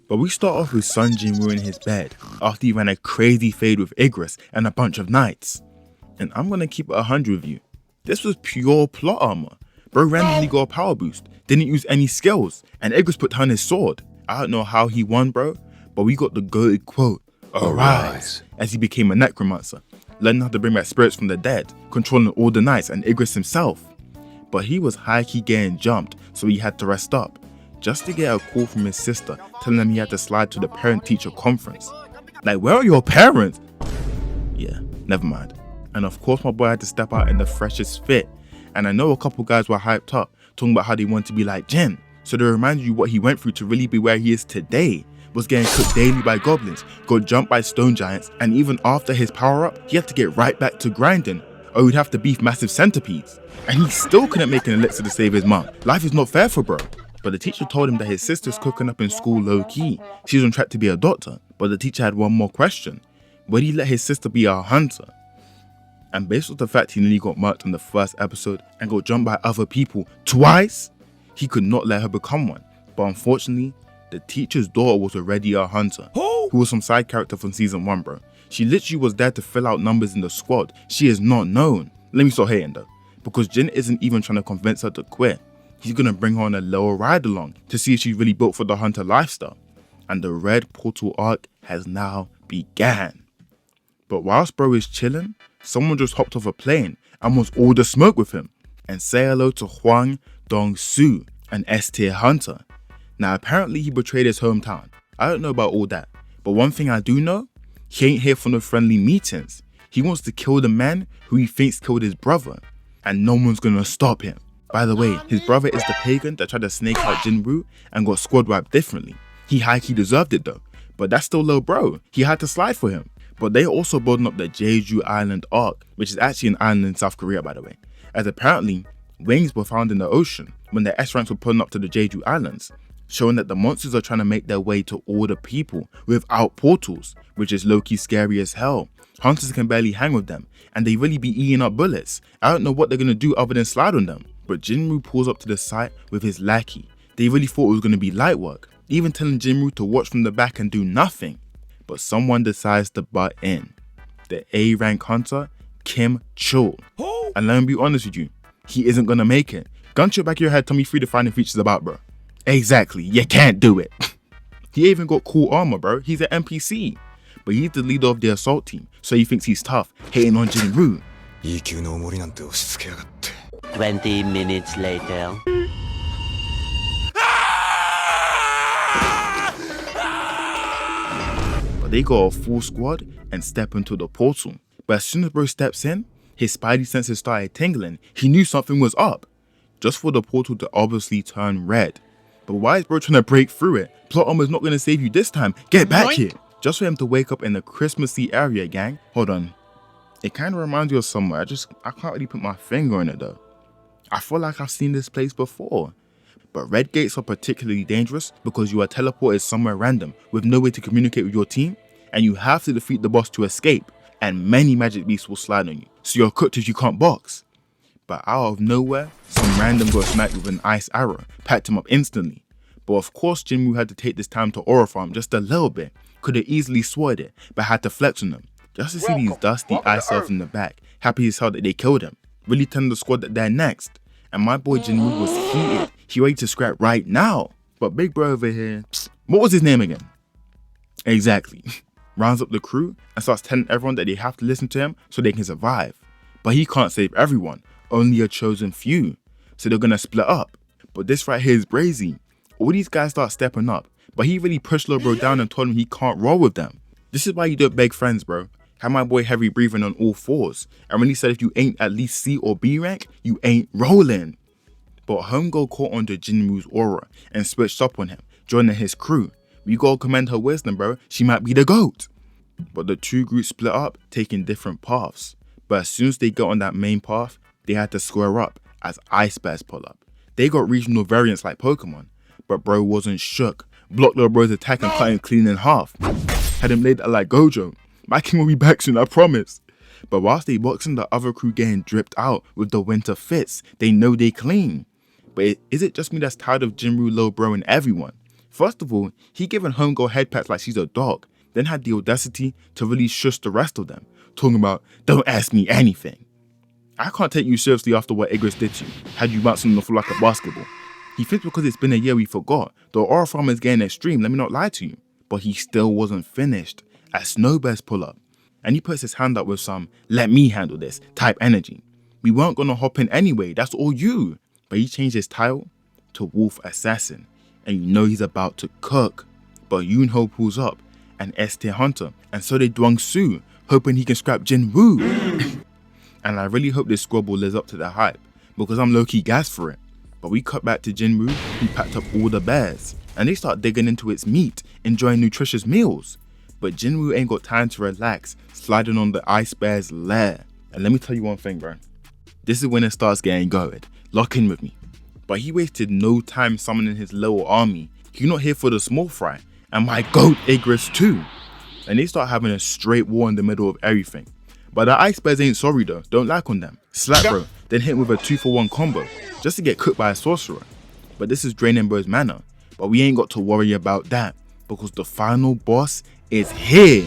But we start off with Sun Jin Woo in his bed after he ran a crazy fade with Igris and a bunch of knights. And I'm gonna keep it 100 with you. This was pure plot armor. Bro randomly got a power boost, didn't use any skills, and Igris put down his sword. I don't know how he won, bro, but we got the goated quote, "Arise," as he became a necromancer, learning how to bring back spirits from the dead, controlling all the knights and Igris himself. But he was high-key getting jumped, so he had to rest up, just to get a call from his sister telling him he had to slide to the parent-teacher conference. Like, where are your parents? Yeah, never mind. And of course my boy had to step out in the freshest fit. And I know a couple guys were hyped up, talking about how they want to be like Jin. So they remind you what he went through to really be where he is today. Was getting cooked daily by goblins, got jumped by stone giants, and even after his power up, he had to get right back to grinding, or he'd have to beef massive centipedes. And he still couldn't make an elixir to save his mom. Life is not fair for bro. But the teacher told him that his sister's cooking up in school low key. She's on track to be a doctor. But the teacher had one more question. Would he let his sister be a hunter? And based on the fact he nearly got murked in the first episode and got jumped by other people twice, he could not let her become one. But unfortunately, the teacher's daughter was already a hunter, who was some side character from season 1, bro. She literally was there to fill out numbers in the squad. She is not known. Let me stop hating though, because Jin isn't even trying to convince her to quit. He's gonna bring her on a little ride along to see if she's really built for the hunter lifestyle. And the red portal arc has now began. But whilst bro is chilling, someone just hopped off a plane and wants all the smoke with him. And say hello to Hwang Dong-soo, an S-tier hunter. Now apparently he betrayed his hometown. I don't know about all that, but one thing I do know, he ain't here for no friendly meetings. He wants to kill the man who he thinks killed his brother, and no one's gonna stop him. By the way, his brother is the pagan that tried to snake out Jin Woo and got squad wiped differently. He high-key deserved it though, but that's still low bro. He had to slide for him. But they also building up the Jeju Island arc, which is actually an island in South Korea by the way, as apparently wings were found in the ocean when the S-ranks were pulling up to the Jeju Islands, showing that the monsters are trying to make their way to all the people without portals, which is low-key scary as hell. Hunters can barely hang with them, and they really be eating up bullets. I don't know what they're gonna do other than slide on them. But Jin Woo pulls up to the site with his lackey. They really thought it was gonna be light work, even telling Jin Woo to watch from the back and do nothing. But someone decides to butt in. The A-rank hunter, Kim Chul. And let me be honest with you, he isn't gonna make it. Gunshot back of your head, tell me 3 defining features about bro. Exactly, you can't do it. He even got cool armor, bro. He's an NPC. But he's the leader of the assault team, so he thinks he's tough, hating on Jin Woo. 20 minutes later. But they got a full squad and step into the portal. But as soon as bro steps in, his spidey senses started tingling. He knew something was up, just for the portal to obviously turn red. But why is bro trying to break through it? Plot armor's not gonna save you this time. Get back here. Just for him to wake up in the Christmassy area, gang. Hold on. It kind of reminds you of somewhere. I can't really put my finger on it though. I feel like I've seen this place before. But red gates are particularly dangerous because you are teleported somewhere random with no way to communicate with your team, and you have to defeat the boss to escape, and many magic beasts will slide on you, so you're cooked if you can't box. But out of nowhere, some random got sniped with an ice arrow, packed him up instantly. But of course Jin Woo had to take this time to aura farm just a little bit. Could have easily swatted it, but had to flex on them. Just to see these dusty ice elves in the back, happy as hell that they killed him. Really telling the squad that they're next. And my boy Jin Woo was heated. He ready to scrap right now. But big bro over here, what was his name again? Exactly. Rounds up the crew and starts telling everyone that they have to listen to him so they can survive. But he can't save everyone, only a chosen few. So they're gonna split up. But this right here is brazy. All these guys start stepping up, but he really pushed Lil Bro down and told him he can't roll with them. This is why you don't beg friends, bro. Had my boy heavy breathing on all fours, and when he said if you ain't at least C or B rank, you ain't rolling. But Homegirl caught on to Jin Woo's aura and switched up on him, joining his crew. We gotta commend her wisdom, bro. She might be the GOAT. But the two groups split up, taking different paths. But as soon as they got on that main path, they had to square up as Ice Bears pull up. They got regional variants like Pokemon, but bro wasn't shook. Blocked Lil Bro's attack and cut him clean in half. Had him laid out like Gojo. My king will be back soon, I promise. But whilst they boxing, the other crew getting dripped out with the winter fits. They know they clean. But is it just me that's tired of Jin Woo, Lil Bro and everyone? First of all, he given homegirl head pats like she's a dog, then had the audacity to really shush the rest of them, talking about, don't ask me anything. I can't take you seriously after what Igris did to you, had you bouncing on the floor like a basketball. He thinks because it's been a year we forgot, the aura farm is getting extreme, let me not lie to you. But he still wasn't finished, as Snowbear's pull up, and he puts his hand up with some, let me handle this, type energy. We weren't gonna hop in anyway, that's all you. But he changed his title to Wolf Assassin, and you know he's about to cook. But Yoonho pulls up, and S-tier Hunter, and so did Dwang-soo, hoping he can scrap JIN WOO. And I really hope this squabble lives up to the hype, because I'm low-key gassed for it. But we cut back to JIN WOO, who packed up all the bears, and they start digging into its meat, enjoying nutritious meals. But JIN WOO ain't got time to relax, sliding on the ice bear's lair. And let me tell you one thing, bro. This is when it starts getting goated. Lock in with me. But he wasted no time summoning his little army. You're not here for the small fry, and my goat Igris too. And they start having a straight war in the middle of everything. But the ice bears ain't sorry though, don't like on them. Slap bro, then hit with a 2-for-1 combo, just to get cooked by a sorcerer. But this is draining bro's mana. But we ain't got to worry about that, because the final boss is here.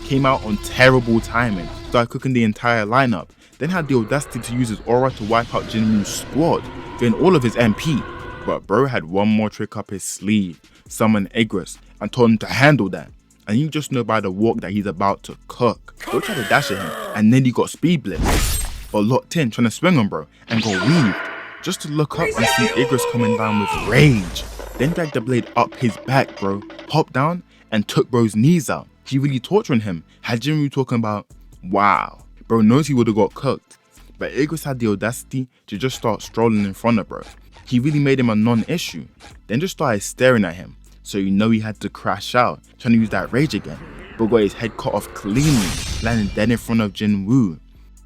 Came out on terrible timing, started cooking the entire lineup, then had the audacity to use his aura to wipe out JIN WOO's squad, getting all of his MP. But bro had one more trick up his sleeve, summon Igris, and told him to handle that. And you just know by the walk that he's about to cook. Bro tried to dash at him, and then he got speed blitzed. But locked in, trying to swing on bro, and got weaved, just to look up and see Igris coming down with rage. Then dragged the blade up his back, bro, hopped down, and took bro's knees out. He really torturing him, had JIN WOO talking about, wow. Bro knows he would have got cooked. But Igris had the audacity to just start strolling in front of bro. He really made him a non-issue, then just started staring at him. So you know he had to crash out, trying to use that rage again. Bro got his head cut off cleanly, landing dead in front of JIN WOO.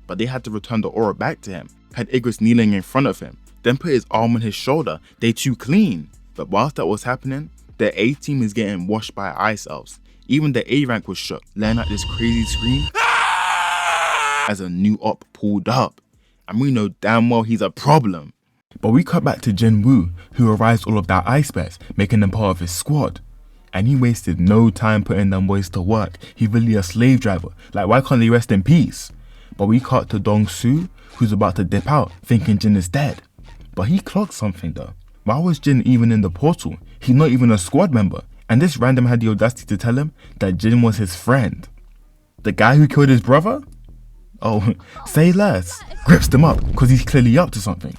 But they had to return the aura back to him, had Igris kneeling in front of him, then put his arm on his shoulder, they too clean. But whilst that was happening, the A team is getting washed by ice elves. Even the A rank was shook, letting out this crazy scream as a new op pulled up. And we know damn well he's a problem. But we cut back to JIN WOO, who arrives all of that ice bears, making them part of his squad. And he wasted no time putting them boys to work. He really a slave driver, like why can't they rest in peace? But we cut to Dong-soo, who's about to dip out, thinking Jin is dead. But he clocked something though. Why was Jin even in the portal? He's not even a squad member. And this random had the audacity to tell him that Jin was his friend. The guy who killed his brother? Oh, say less. Grips them up, cause he's clearly up to something.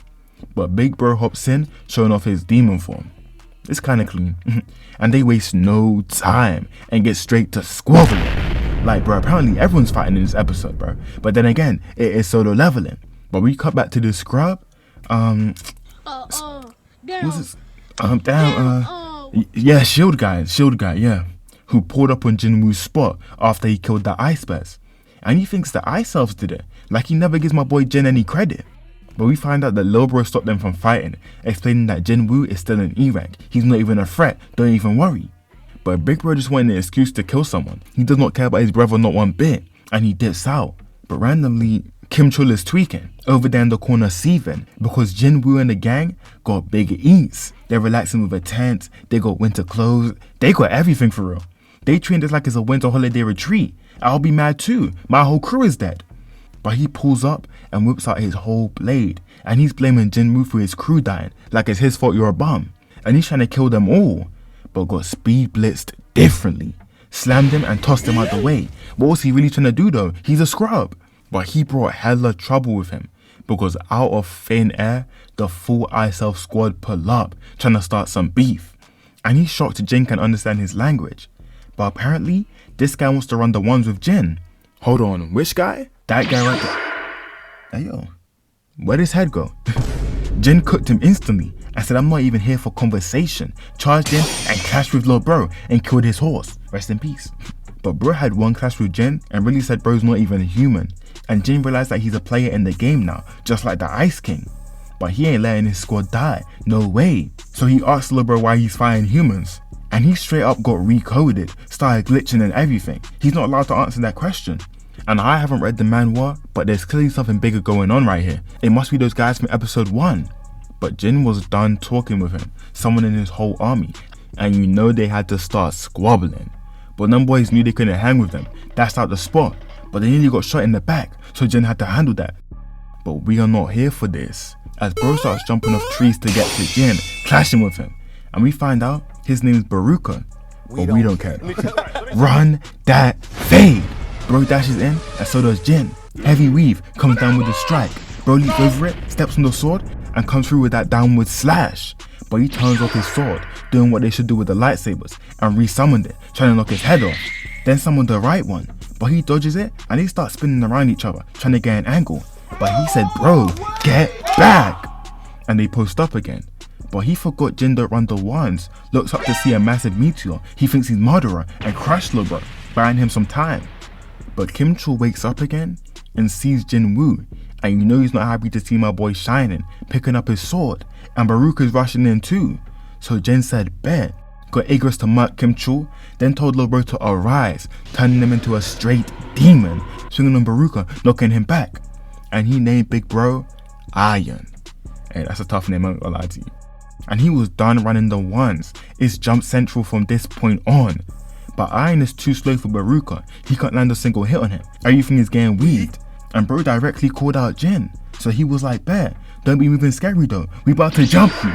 But Big Bro hops in, showing off his demon form. It's kinda clean. And they waste no time and get straight to squabbling. Like bro, apparently everyone's fighting in this episode, bro. But then again, it is solo leveling. But we cut back to the scrub. Yeah, shield guy, yeah. Who pulled up on JIN WOO's spot after he killed the ice bears. And he thinks the ice elves did it. Like he never gives my boy Jin any credit. But we find out that Lil Bro stopped them from fighting, explaining that JIN WOO is still an E rank. He's not even a threat, don't even worry. But Big Bro just wanted an excuse to kill someone. He does not care about his brother not one bit, and he dips out. But randomly, Kim Chul is tweaking, over there in the corner seething, because JIN WOO and the gang got big eats. They're relaxing with a tent, they got winter clothes, they got everything for real. They treat this like it's a winter holiday retreat. I'll be mad too, my whole crew is dead. But he pulls up and whips out his whole blade, and he's blaming JIN WOO for his crew dying, like it's his fault you're a bum. And he's trying to kill them all, but got speed blitzed differently. Slammed him and tossed him out the way. What was he really trying to do though? He's a scrub. But he brought hella trouble with him, because out of thin air, the full Ice Elf squad pull up, trying to start some beef. And he's shocked Jin can understand his language. But apparently, this guy wants to run the ones with Jin. Hold on, which guy? That guy right there. Hey yo, where'd his head go? Jin cooked him instantly and said, I'm not even here for conversation. Charged in and clashed with Lil Bro and killed his horse. Rest in peace. But bro had one clash with Jin and really said bro's not even a human. And Jin realized that he's a player in the game now, just like the Ice King. But he ain't letting his squad die, no way. So he asked Lil Bro why he's fighting humans. And he straight up got recoded, started glitching and everything. He's not allowed to answer that question. And I haven't read the manhwa, but there's clearly something bigger going on right here. It must be those guys from episode 1. But Jin was done talking with him, summoning his whole army. and you know they had to start squabbling. But them boys knew they couldn't hang with them, dashed out the spot, but they nearly got shot in the back, so Jin had to handle that. But we are not here for this, as bro starts jumping off trees to get to Jin, clashing with him, and we find out his name is Baruka, but we don't care. Run that fade! Bro dashes in, and so does Jin. Heavy weave comes down with a strike. Bro leaps over it, steps on the sword, and comes through with that downward slash. But he turns off his sword, doing what they should do with the lightsabers, and re-summoned it, trying to knock his head off. Then summoned the right one, but he dodges it, and they start spinning around each other, trying to get an angle. But he said, bro, get back! And they post up again. But he forgot Jin don't run the ones, looks up to see a massive meteor, he thinks he's murderer, and crash logo, buying him some time. But Kim Chul wakes up again, and sees Jin Woo, and you know he's not happy to see my boy shining, picking up his sword, and Baruka's rushing in too. So Jin said, bet, got Igris to murk Kim Chul, then told Lil Bro to arise, turning him into a straight demon, swinging on Baruka, knocking him back. And he named Big Bro Iron. Hey, that's a tough name, I'm not gonna lie to you. And he was done running the ones. It's jump central from this point on. But Iron is too slow for Baruka, he can't land a single hit on him, everything is getting weaved. And bro directly called out Jin, so he was like, bear, don't be moving scary though, we about to jump you.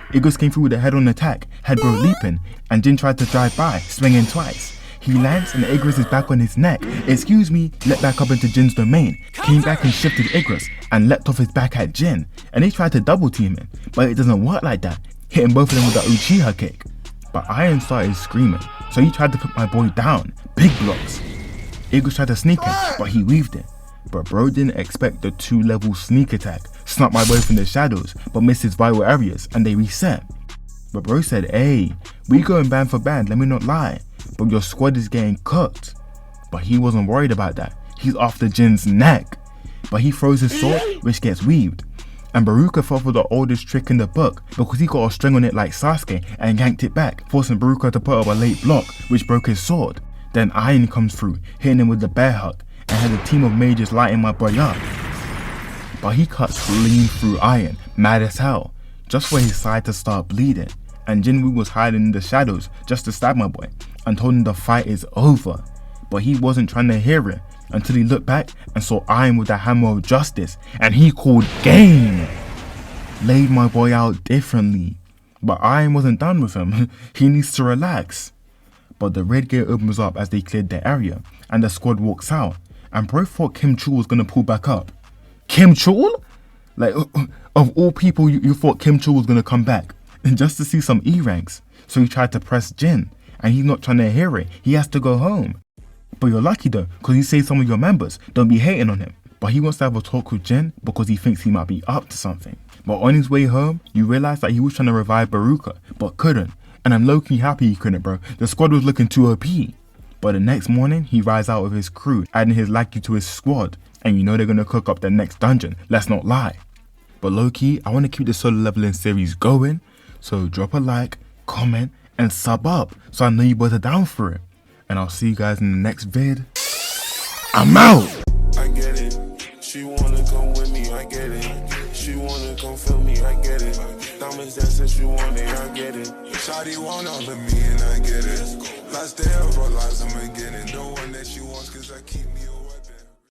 Igris came through with a head-on attack, had bro leaping, and Jin tried to drive by, swinging twice. He lands and Igris is back on his neck. Excuse me, leapt back up into Jin's domain, came back and shifted Igris, and leapt off his back at Jin, and they tried to double team him, but it doesn't work like that, hitting both of them with the Uchiha kick. But Iron started screaming, so he tried to put my boy down, big blocks. Igris tried to sneak him, but he weaved it. But bro didn't expect the 2-level sneak attack, snuck my boy from the shadows, but missed his vital areas, and they reset. But bro said, hey, we going band for band, let me not lie, but your squad is getting cooked. But he wasn't worried about that, he's after Jin's neck. But he throws his sword, which gets weaved. And Baruka fell for the oldest trick in the book, because he got a string on it like Sasuke and yanked it back, forcing Baruka to put up a late block, which broke his sword. Then Iron comes through, hitting him with the bear hug, and had a team of mages lighting my boy up. But he cuts clean through Iron, mad as hell, just for his side to start bleeding. And Jin Woo was hiding in the shadows just to stab my boy, and told him the fight is over. But he wasn't trying to hear it, until he looked back and saw Iron with the hammer of justice, and he called game! Laid my boy out differently. But Iron wasn't done with him, he needs to relax. But the red gate opens up as they cleared the area, and the squad walks out, and bro thought Kim Chul was gonna pull back up. Kim Chul? Like, of all people you thought Kim Chul was gonna come back, just to see some E ranks. So he tried to press Jin, and he's not trying to hear it, he has to go home. But you're lucky though, cause he saved some of your members, don't be hating on him. But he wants to have a talk with Jin because he thinks he might be up to something. But on his way home, you realize that he was trying to revive Baruka, but couldn't. And I'm low-key happy he couldn't, bro. The squad was looking too OP. But the next morning, he rides out with his crew, adding his lackey to his squad. And you know they're gonna cook up the next dungeon, let's not lie. But low-key, I wanna keep the solo leveling series going. So drop a like, comment, and sub up, so I know you boys are down for it. And I'll see you guys in the next vid. I'm out! I get it. She wanna come with me, I get it. She wanna come feel me, I get it. Domics, that's if you want it, I get it. Shawty want all of me and I get it. Last day of our lives, I'm beginning. The one that she wants, cause I keep